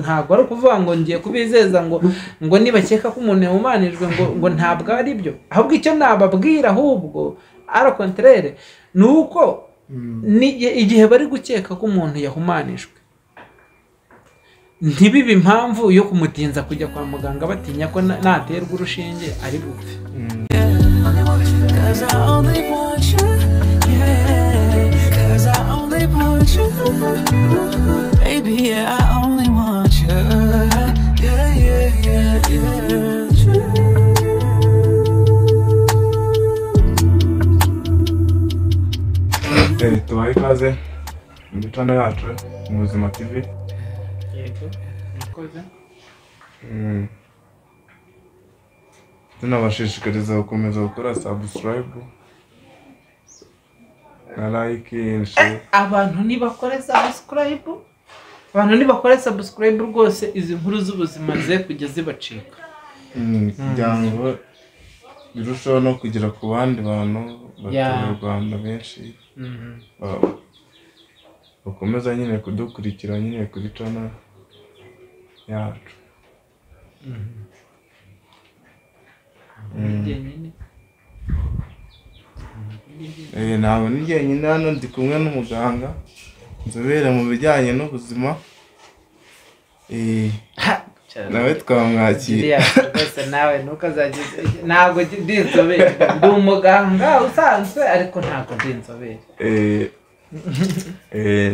ntabwo ari ukuvuga ngo ngiye kubizeza ngo nibakeka ko umuntu yahumanijwe ngo ntabwo ari byo, ahubwo icyo nababwira ahubwo ara contraire ni uko igihe bari gukeka ko umuntu yahumanijwe ntibibe impamvu yo kumutinza kujya kwa muganga batinya ko naterwa urushinge ari bupfe. tubahe ikaze muri channel yacu Ubuzima TV. Yego, murakoze. Tunabashishikariza gukomeza gukora subscribe na like and share. Abantu nibakore subscribe rwose izi nkuru z'ubuzima ze kujya zibacika. Kugira ngo birushaho no kugera ku bandi bantu b'Abanyarwanda benshi bakomeza nyine kudukurikira nyine kuri channel yacu. Ntabwo ni njyenyine hano, ndi kumwe n'umuganga inzobere mu bijyanye n'ubuzima, nawe twamwakira. Nawe ntukazagize, ntabwo ndi inzobere, ndi umuganga usanzwe ariko ntabwo ndi inzobere.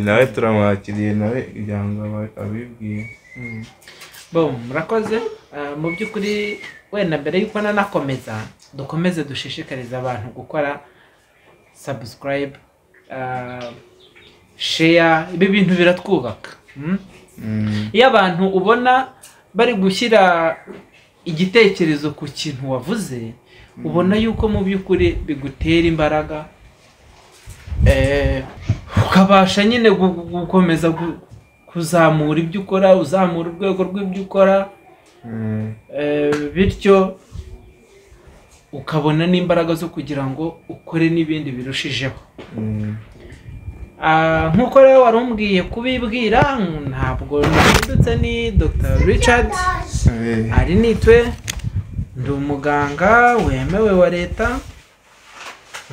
Nawe turamwakiriye nawe kugira ngo abibwire. Murakoze. Mu by'ukuri wenda mbere yuko nanakomeza dukomeze dushishikariza abantu gukora subscribe, share, ibi bintu biratwubaka. Iyo abantu ubona bari gushyira igitekerezo ku kintu wavuze, ubona yuko mu by'ukuri bigutera imbaraga, ukabasha nyine gukomeza kuzamura ibyo ukora, uzamura urwego rw'ibyo ukora, bityo ukabona n'imbaraga zo kugira ngo ukore n'ibindi birushijeho. Nk'uko rero wari umbwiye kubibwira, ntabwo nahindutse, ni Dr. Richard ari nitwe, ndi umuganga wemewe wa leta,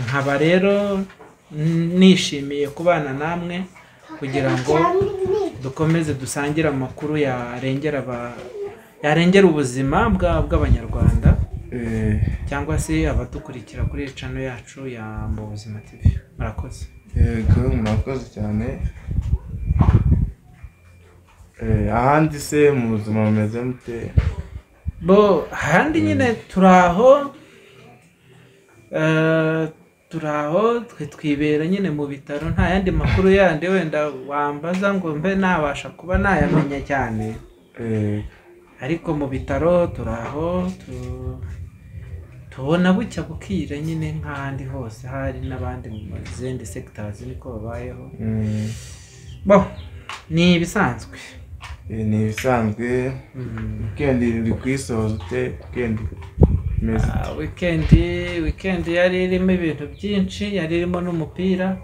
nkaba rero nishimiye kubana namwe kugira ngo dukomeze dusangire amakuru yarengera ubuzima bw'Abanyarwanda cyangwa se abadukurikira kuri channel yacu ya Ubuzima TV. Murakoze. Yego, murakoze cyane. Ahandi se mu buzima bumeze mute? Ahandi nyine turaho twe twibera nyine mu bitaro, nta yandi makuru yandi wenda wambaza ngo mbe nabasha kuba nayamenya cyane. Ariko mu bitaro turaho, tubona bucya bukira nyine nk'ahandi hose, hari n'abandi mu zindi sectors niko babayeho. Ni ibisanzwe. Ni ibisanzwe. Weekend iri kwisoza ute? Weekend yari irimo ibintu byinshi, yari irimo n'umupira.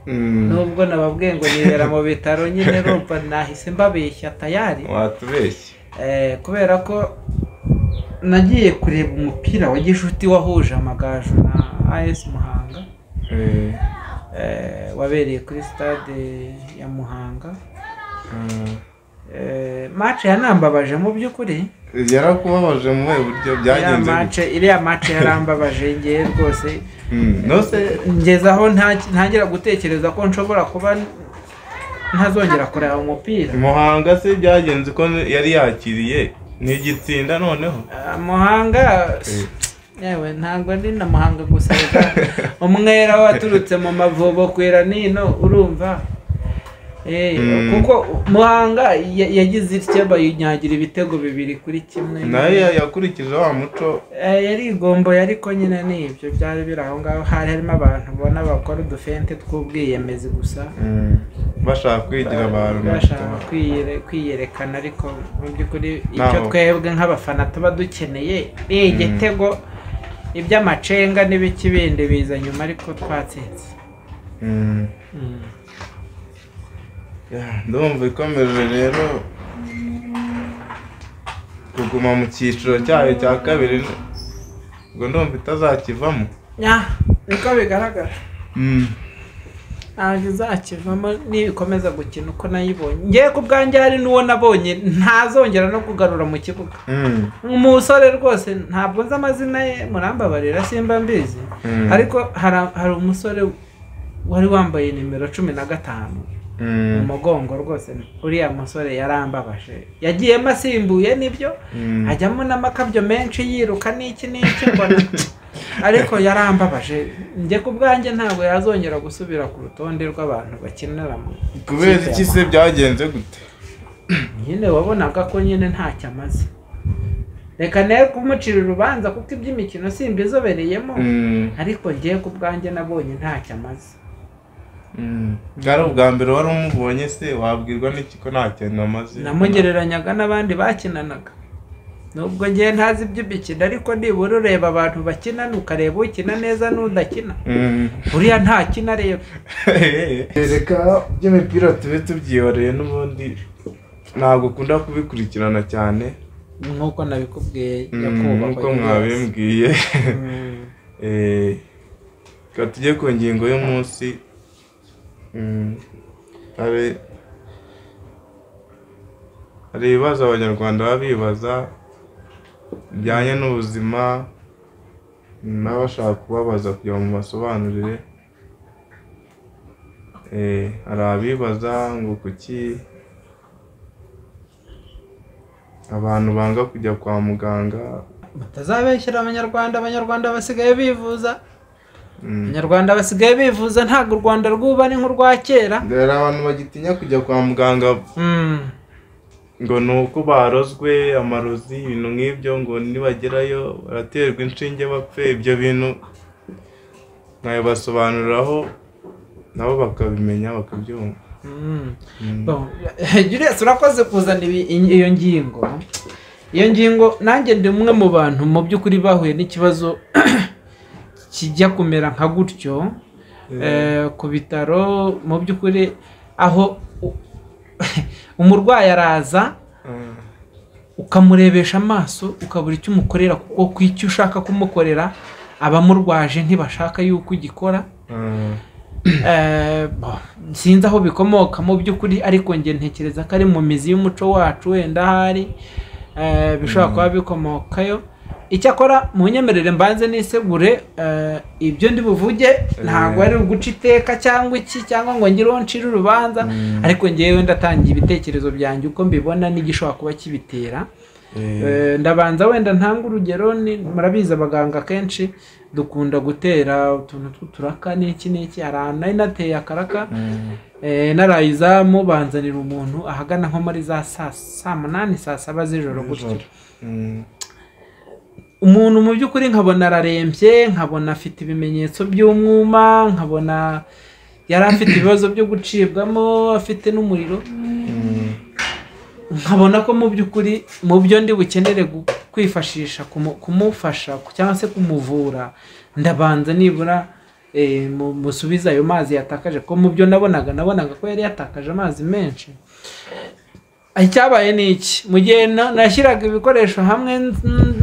Nubwo nababwiye ngo nibera mu bitaro nyine, rumva nahise mbabeshya tayari. Watubeshye. Kubera ko nagiye kureba umupira wa gishuti wahuje Amagaju na AS Muhanga, wabereye kuri stade ya Muhanga. Match yanambabaje mu by'ukuri. Yarakubabaje mu buryo byagenze. Iriya match yarambabaje ngiye rwose. Ngeze aho ntangira gutekereza ko nshobora kuba ntazongera kureba umupira. Muhanga se byagenze ko yari yakiriye n'igitsinda noneho. Muhanga yewe ntabwo ndi na Muhanga gusa, umwera waturutse mu Mavubo kwera nino, urumva. Kuko Muhanga yagize itya bayinyagira ibitego 2-1. Nayo yakurikije wa muco. Yari igombo, ariko nyine n'ibyo byari biraho ngaho, harimo abantu bona bakora udufente tw'ubwiyemezi gusa, bashaka kwigira abantu, bashaka kwiyerekana. Ariko mu by'ukuri icyo twebwe nk'abafana tuba dukeneye ni igitego, iby'amacenga n'ibikibindi biza nyuma, ariko twatsinze. Ndumva ikomeje rero kuguma mu cyiciro cyayo cya kabiri ngo ndumva itazakivamo. niko bigaragara ntabwo izakivamo nikomeza gukina uko nayibonye. ngewe ku bwanjye hari n'uwo nabonye ntazongera no kugarura mu kibuga. umusore rwose ntabwo nzi amazina ye, murambabarira simba mbizi, ariko hari umusore wari wambaye nimero 15 mu mugongo rwose. uriya musore yarambabaje, yagiyemo asimbuye nibyo, ajyamo n'amakabyo menshi yiruka n'iki mbona ariko yarambabaje. njye ku bwanjye ntabwo yazongera gusubira ku rutonde rw'abantu bakinira mu. kubera iki se byagenze gute? nyine wabonaga ko nyine ntacyo amaze. reka nawe kumucira urubanza kuko iby'imikino simbizobereyemo, ariko ngiye ku bwanjye nabonye ntacyo amaze. bwari ubwa mbere wari umubonye se wabwirwa n'iki ko nta kintu amaze? namugereranyaga n'abandi bakinanaga, nubwo ngiye ntazi iby'imikino, ariko nibura ureba abantu bakinana ukareba ukina neza n'udakina. uriya ntakina rero. reka by'imipira tube tubyihoreye, n'ubundi ntabwo ukunda kubikurikirana cyane nk'uko nabikubwiye nk'uko mwabimbwiye. reka tujye ku ngingo y'umunsi. hari ibibazo abanyarwanda baba bibaza bijyanye n'ubuzima, n'abashaka kubabaza kugira ngo mubasobanurire. hari abibaza ngo kuki abantu banga kujya kwa muganga. mutazabeshyira abanyarwanda basigaye bivuza. abanyarwanda basigaye bivuza, ntabwo u Rwanda rwuba ni nk'urwa kera. hari abantu bagitinya kujya kwa muganga ngo ni uko barozwe amarozi, ibintu nk'ibyo, ngo nibagerayo baraterwa inshinge bapfe. ibyo bintu nkabibasobanuriraho nabo bakabimenya bakabyumva. Julius urakoze kuzana iyo ngingo. iyo ngingo nanjye ndi umwe mu bantu mu by'ukuri bahuye n'ikibazo kijya kumera nka gutyo ku bitaro. mu by'ukuri aho umurwayi araza ukamurebesha amaso ukabura icyo umukorera, kuko ku icyo ushaka kumukorera abamurwaje ntibashaka yuko ugikora. sinzi aho bikomoka mu by'ukuri, ariko njye ntekereza ko ari mu mizi y'umuco wacu, wenda hari bishobora kuba bikomokayo. icyakora mu nyemerere mbanze nisegure ibyo ndi buvuge ntabwo ari uguca iteka cyangwa iki, cyangwa ngo ngire uwo ncira urubanza, ariko ngewe ndatangiye ibitekerezo byanjye uko mbibona n'igishobora kuba kibitera. ndabanza wenda ntanga urugero. murabizi abaganga kenshi dukunda gutera utuntu tw'uturaka n'iki. hari ahantu nari nateye akaraka narayizamu banzanira umuntu ahagana nko muri za saa 8 saa 7 z'ijoro gutyo. umuntu mu by'ukuri nkabona ararembye, nkabona afite ibimenyetso by'umwuma, nkabona yari afite ibibazo byo gucibwamo, afite n'umuriro. nkabona ko mu by'ukuri mu byo ndi bukenere kwifashisha kumufasha cyangwa se kumuvura, ndabanza nibura musubiza ayo mazi yatakaje, ko mu byo nabonaga ko yari yatakaje amazi menshi. icyabaye ni iki? mu gihe nashyiraga ibikoresho hamwe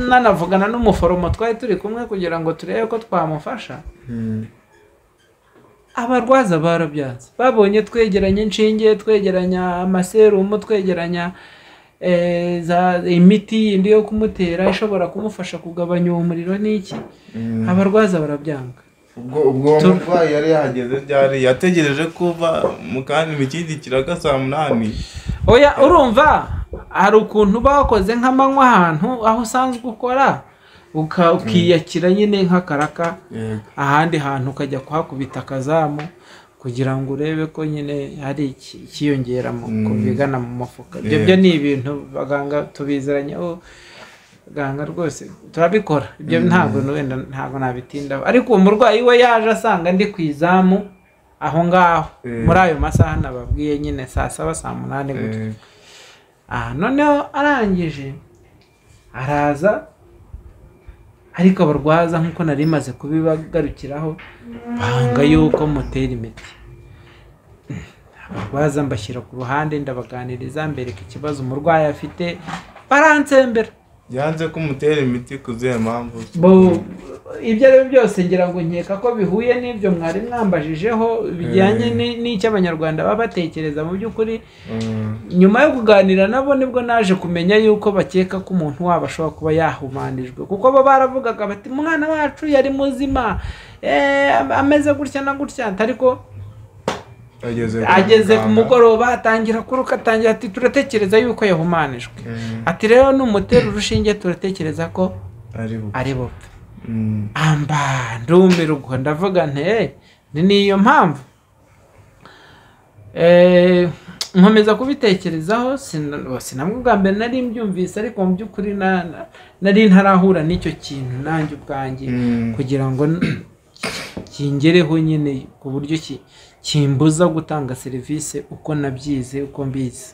nanavugana n'umuforomo twari turi kumwe kugira ngo turebe ko twamufasha, abarwaza barabyanze. babonye twegeranya inshinge, twegeranya amaserumu, twegeranya imiti yindi yo kumutera ishobora kumufasha kugabanya umuriro n'iki, abarwaza barabyanga. ubwo umurwayi yari yahageze ryari? yategereje kuva mu kandi ikindi kiraga saa 8? oya, urumva hari ukuntu bakoze nk'amanywa ahantu aho usanzwe ukora ukiyakira nyine nk'akaraka, ahandi hantu ukajya kuhakubita akazamu kugira ngo urebe ko nyine hari ikiyongera mu kubigana mu mufuka. ibyo ni ibintu baganga tubiziranyeho, ganga rwose turabikora ibyo. ntabwo nabitindaho, ariko uwo murwayi we yaje asanga ndi ku izamu aho ngaho muri ayo masaha nababwiye nyine saa 7 saa 8 gutyo. noneho arangije araza, ariko abarwaza nk'uko nari maze kubibagarukiraho banga yuko mutera imiti. abarwaza mbashyira ku ruhande, ndabaganiriza, mbereka ikibazo umurwayi afite, baransembera. yanze kumutera imiti kuzihe mpamvu ibyo ari byo byose ngira ngo nkeka ko bihuye n'ibyo mwari mwambajijeho bijyanye n'icyo abanyarwanda baba batekereza mu by'ukuri. Nyuma yo kuganira nabo nibwo naje kumenya yuko bakeka ko umuntu wabo ashobora kuba yahumanijwe, kuko bo baravugaga bati umwana wacu yari muzima ameze gutya na gutya, ariko ageze ku mugoroba atangira kuruka, atangira ati turatekereza yuko yahumanijwe, ati rero n'umutera urushinge turatekereza ko ari bupfe. Amba ndumirwa ndavuga nte niyo mpamvu nkomeza kubitekerezaho. Sinamwe bwa mbere nari mbyumvise, ariko mu by'ukuri nari ntarahura n'icyo kintu nanjye ubwanjye kugira ngo kingereho nyine ku buryo kimbuza gutanga serivisi uko nabyize uko mbizi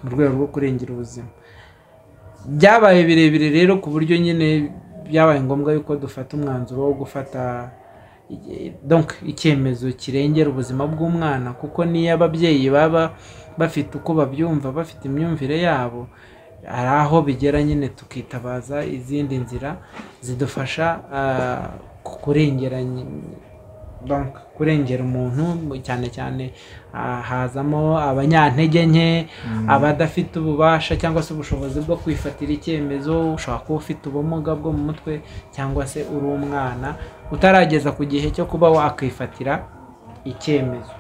mu rwego rwo kurengera ubuzima. Byabaye birebire rero ku buryo nyine byabaye ngombwa yuko dufata umwanzuro wo gufata icyemezo kirengera ubuzima bw'umwana, kuko niyo ababyeyi baba bafite uko babyumva, bafite imyumvire yabo, hari aho bigera nyine tukitabaza izindi nzira zidufasha kurengera umuntu. Cyane cyane hazamo abanyantege nke, abadafite ububasha cyangwa se ubushobozi bwo kwifatira icyemezo. Ushobora kuba ufite ubumuga bwo mu mutwe, cyangwa se uri umwana utarageza ku gihe cyo kuba wakwifatira icyemezo.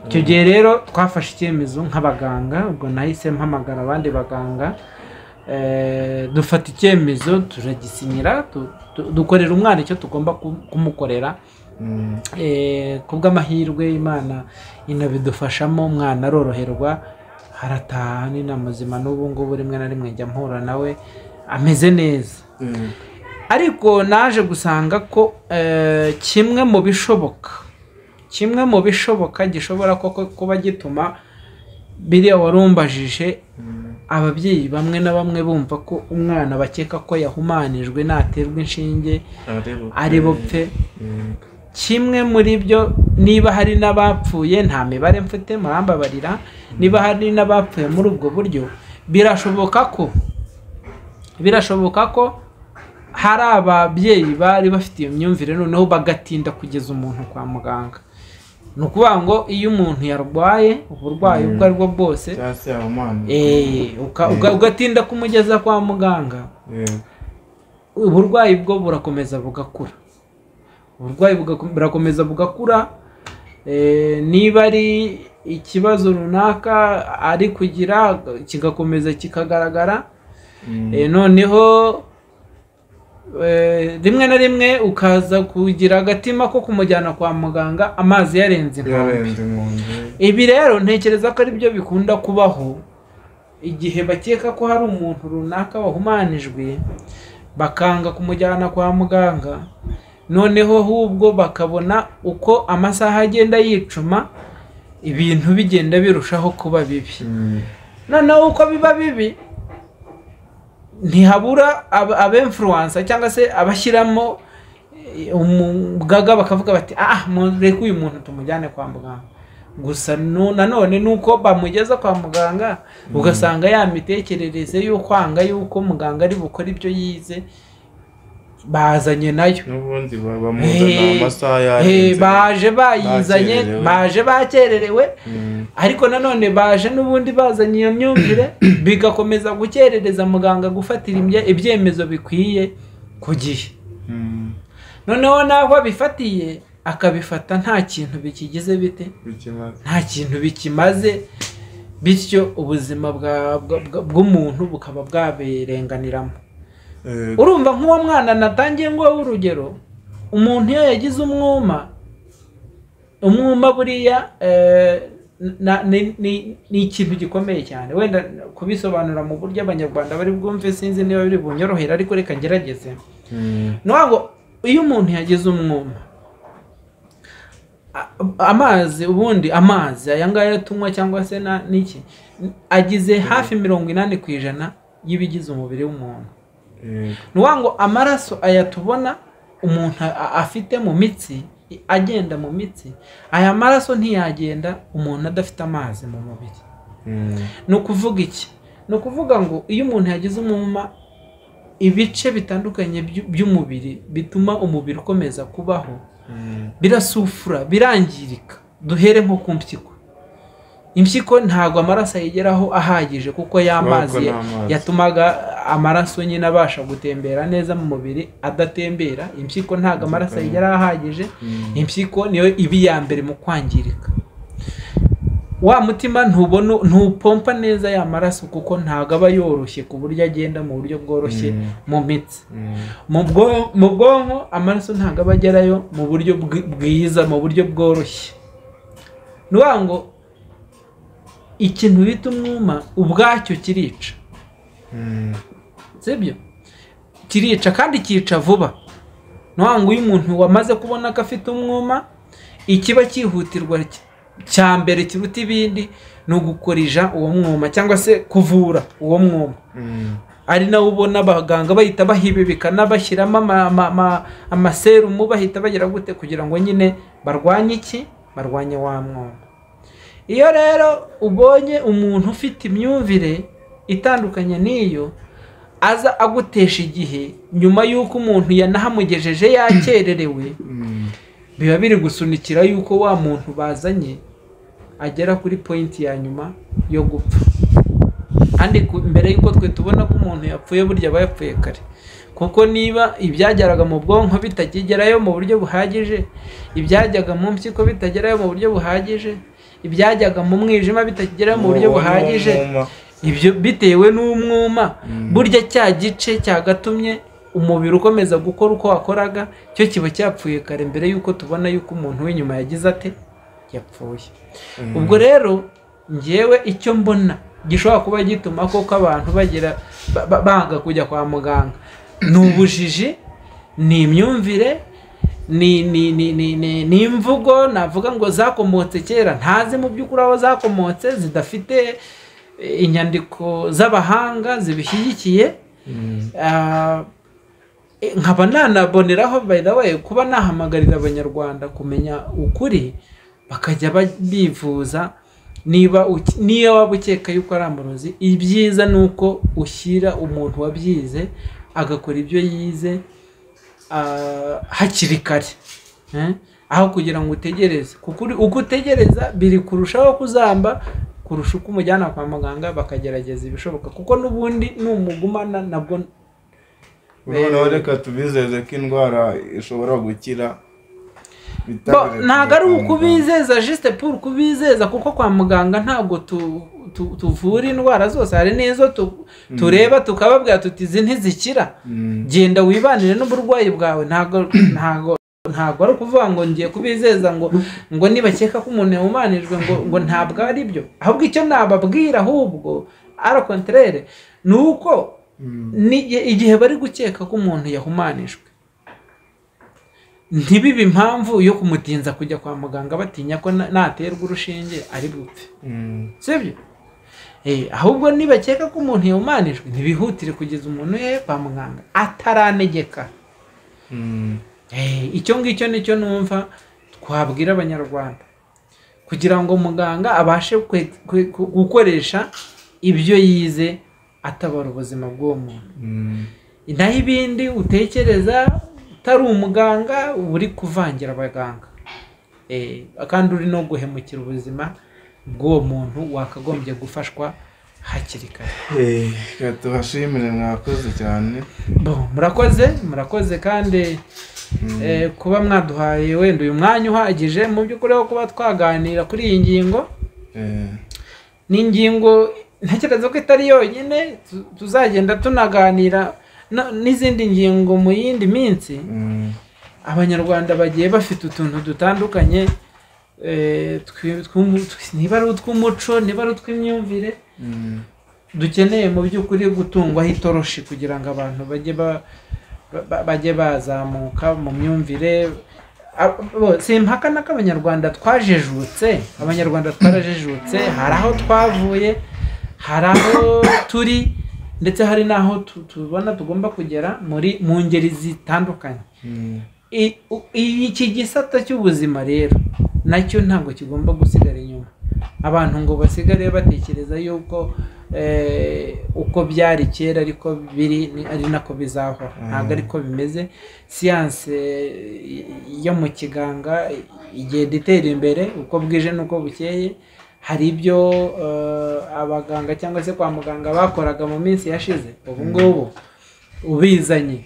Icyo gihe rero twafashe icyemezo nk'abaganga, ubwo nahise mpamagara abandi baganga, dufata icyemezo turagisinyira, dukorera umwana icyo tugomba kumukorera. Kubw'amahirwe Imana inabidufashamo, umwana aroroherwa, harataha ni na muzima. N'ubu ngubu rimwe na rimwe njya mpura nawe ameze neza. Ariko naje gusanga ko kimwe mu bishoboka gishobora kuba gituma biriya warumbajije ababyeyi bamwe na bamwe bumva ko umwana bakeka ko yahumanijwe naterwa inshinge ari bupfe. Kimwe muri byo, niba hari n'abapfuye, nta mibare mfite murambabarira, niba hari n'abapfuye muri ubwo buryo, birashoboka ko hari ababyeyi bari bafite iyo myumvire, noneho bagatinda kugeza umuntu kwa muganga. Ni ukuvuga ngo iyo umuntu yarwaye uburwayi ubwo ari bwo bwose, ugatinda kumugeza kwa muganga, uburwayi bwo burakomeza bugakura. Niba ari ikibazo runaka ari kugira, kigakomeza kikagaragara, noneho rimwe na rimwe ukaza kugira agatima ko kumujyana kwa muganga amazi yarenze inkombe. Ibi rero ntekereza ko ari byo bikunda kubaho igihe bakeka ko hari umuntu runaka wahumanijwe, bakanga kumujyana kwa muganga, noneho ahubwo bakabona uko amasaha agenda yicuma, ibintu bigenda birushaho kuba bibi. Noneho uko biba bibi, ntihabura ab'influencer cyangwa se abashyiramo umugaga, bakavuga bati reka uyu muntu tumujyane kwa muganga. Gusa nanone nuko bamugeza kwa muganga, ugasanga ya mitekerereze y'ukwanga yuko muganga ari bukora ibyo yize bazanye nayo. N'ubundi bamuzana amasaha yarenze, baje bayizanye, baje bakererewe, ariko nanone baje n'ubundi bazanye iyo myumvire, bigakomeza gukerereza muganga gufatira ibyemezo bikwiye ku gihe. Noneho naho abifatiye akabifata nta kintu bikigize bite, nta kintu bikimaze, bityo ubuzima bw'umuntu bukaba bwabirenganiramo. Urumva nk'uwo mwana natangiye ngo urugero, umuntu iyo yagize umwuma buriya ni ikintu gikomeye cyane. Wenda kubisobanura mu buryo abanyarwanda bari bwumve sinzi niba biri bunyorohera, ariko reka ngerageze. Ngo iyo umuntu yagize umwuma, amazi aya ngaya tunywa cyangwa se n'iki, agize hafi 80% y'ibigize umubiri w'umuntu. Nuwa ngo amaraso aya tubona umuntu afite mu mitsi, agenda mu mitsi, aya maraso ntiyagenda umuntu adafite amazi mu mubiri. No kuvuga iki? No kuvuga ngo iyo umuntu yagize umwuma, ibice bitandukanye by'umubiri bituma umubiri ukomeza kubaho birasufura birangirika. Duhere nko ku mpyiko. Impyiko ntago amaraso ayigeraho ahagije kuko y'amazi yatumaga amaraso nyine abasha gutembera neza mu mubiri adatembera. Impyiko ntago amaraso ayigeraho ahagije. Impyiko niyo ibi ya mbere mu kwangirika. Wa mutima ntupompa neza ya maraso kuko ntago aba yoroshye ku buryo agenda mu buryo bworoshye mu mitsi. Mu bwonko amaraso ntago aba agerayo mu buryo bwiza, mu buryo bworoshye. Nuwa ngo ikintu bita umwuma ubwacyo kirica. Sibyo? Kirica kandi kica vuba. Nuwa ngo uyu muntu wamaze kubona ko afite umwuma, ikiba cyihutirwa cya mbere kiruta ibindi ni ugukorija uwo mwuma cyangwa se kuvura uwo mwuma. Ari nawe ubona abaganga bahita bahibibika n'abashyiramo amaserumu bahita bagira gute kugira ngo nyine barwanye iki? Barwanye wa mwuma. Iyo rero ubonye umuntu ufite imyumvire itandukanye n'iyo aza agutesha igihe nyuma y'uko umuntu yanahamugejeje yakererewe, biba biri gusunikira yuko wa muntu bazanye agera kuri point ya nyuma yo gupfa. Kandi mbere y'uko twe tubona ko umuntu yapfuye burya aba yapfuye kare. Kuko niba ibyageraga mu bwonko bitakigerayo mu buryo buhagije, ibyajyaga mu mpyiko bitagerayo mu buryo buhagije, ibyajyaga mu mwijima bitakigerayo mu buryo buhagije, ibyo bitewe n'umwuma, burya cya gice cyagatumye umubiri ukomeza gukora uko wakoraga cyo kiba cyapfuye kare mbere y'uko tubona yuko umuntu w'inyuma yagize ate? Yapfuye. Ubwo rero ngewe icyo mbona gishobora kuba gituma koko abantu bagira banga kujya kwa muganga ni ubujiji, ni imyumvire, ni imvugo navuga ngo zakomotse kera ntazi mu by'ukuri aho zakomotse, zidafite inyandiko z'abahanga zibishyigikiye. Nkaba nanaboneraho by the way kuba nahamagarira abanyarwanda kumenya ukuri bakajya bivuza. Niba waba ukeka yuko ari amarozi, ibyiza ni uko ushyira umuntu wabyize agakora ibyo yize hakiri kare, aho kugira ngo utegereze. Kuko uko utegereza biri kurushaho kuzamba kurusha uko umujyana kwa muganga bakagerageza ibishoboka, kuko n'ubundi numugumana nabwo. Noneho reka tubizeze ko indwara ishobora gukira. Ntago ari ukubizeza juste pour kubizeza, kuko kwa muganga ntabwo tuvura indwara zose. Hari n'izo tureba tukababwira tuti izi ntizikira, genda wibanire n'uburwayi bwawe. Ntago ari ukuvuga ngo ngiye kubizeza ngo nibakeka ko umuntu yahumanijwe ngo ntabwo ari byo. Ahubwo icyo nababwira ahubwo au contraire ni uko igihe bari gukeka ko umuntu yahumanijwe ntibibe impamvu yo kumutinza kujya kwa muganga batinya ko naterwa urushinge ari bupfe. Sibyo? Ahubwo nibakeka ko umuntu yahumanijwe ntibihutire kugeza umuntu kwa muganga ataranegeka. Icyo ngicyo nicyo numva twabwira abanyarwanda kugira ngo muganga abashe gukoresha ibyo yize atabara ubuzima bw'uwo muntu. Naho ibindi utekereza utari umuganga uri kuvangira abaganga, kandi uri no guhemukira ubuzima bw'uwo muntu wakagombye gufashwa hakiri kare. Tubashimire, mwakoze cyane. Murakoze kandi kuba mwaduhaye wenda uyu mwanya uhagije mu by'ukuri wo kuba twaganira kuri iyi ngingo. Ni ingingo ntekereza ko itari yonyine, tuzagenda tunaganira n'izindi ngingo mu yindi minsi. Abanyarwanda bagiye bafite utuntu dutandukanye, niba ari utw'umuco, niba ari utw'imyumvire, dukeneye mu by'ukuri gutungwaho itoroshi kugira ngo abantu bajye bazamuka mu myumvire. Simpakana ko abanyarwanda twajejutse, abanyarwanda twarajejutse, hari aho twavuye, hari aho turi, ndetse hari n'aho tubona tugomba kugera mu ngeri zitandukanye. Iki gisata cy'ubuzima rero nacyo ntabwo kigomba gusigara inyuma. Abantu ngo basigare batekereza yuko uko byari kera ariko ari nako bizahora ntabwo ariko bimeze siyanse yo mu kiganga igenda itera imbere uko bwije n'uko bukeye hari ibyo abaganga cyangwa se kwa muganga bakoraga mu minsi yashize ubu ngubu ubizanye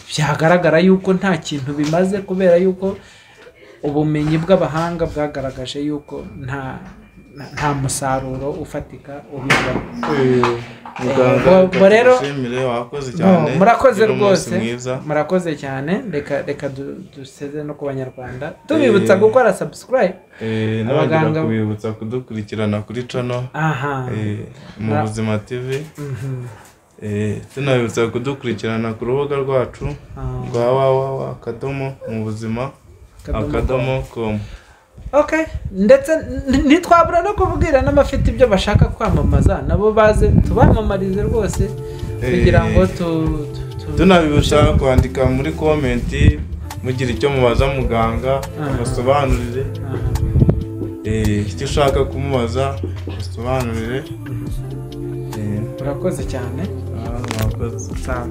byagaragara yuko nta kintu bimaze kubera yuko ubumenyi bw'abahanga bwagaragaje yuko nta musaruro ufatika ubibona rero murakoze rwose murakoze cyane reka duseze no ku banyarwanda tubibutsa gukora subscribe n'abaganga kubibutsa kudukurikirana kuri channel mu buzima TV tunabibutsa kudukurikirana ku rubuga rwacu rwa www.mubuzima.com. Okay, ndetse ntitwabura no kubwira n'abafite ibyo bashaka kwamamaza nabo baze tubamamarize rwose kugira ngo tunabibusha kwandika muri comment mugira icyo mubaza muganga basobanurire icyo ushaka kumubaza basobanurire. Murakoze cyane. Murakoze. Sawa.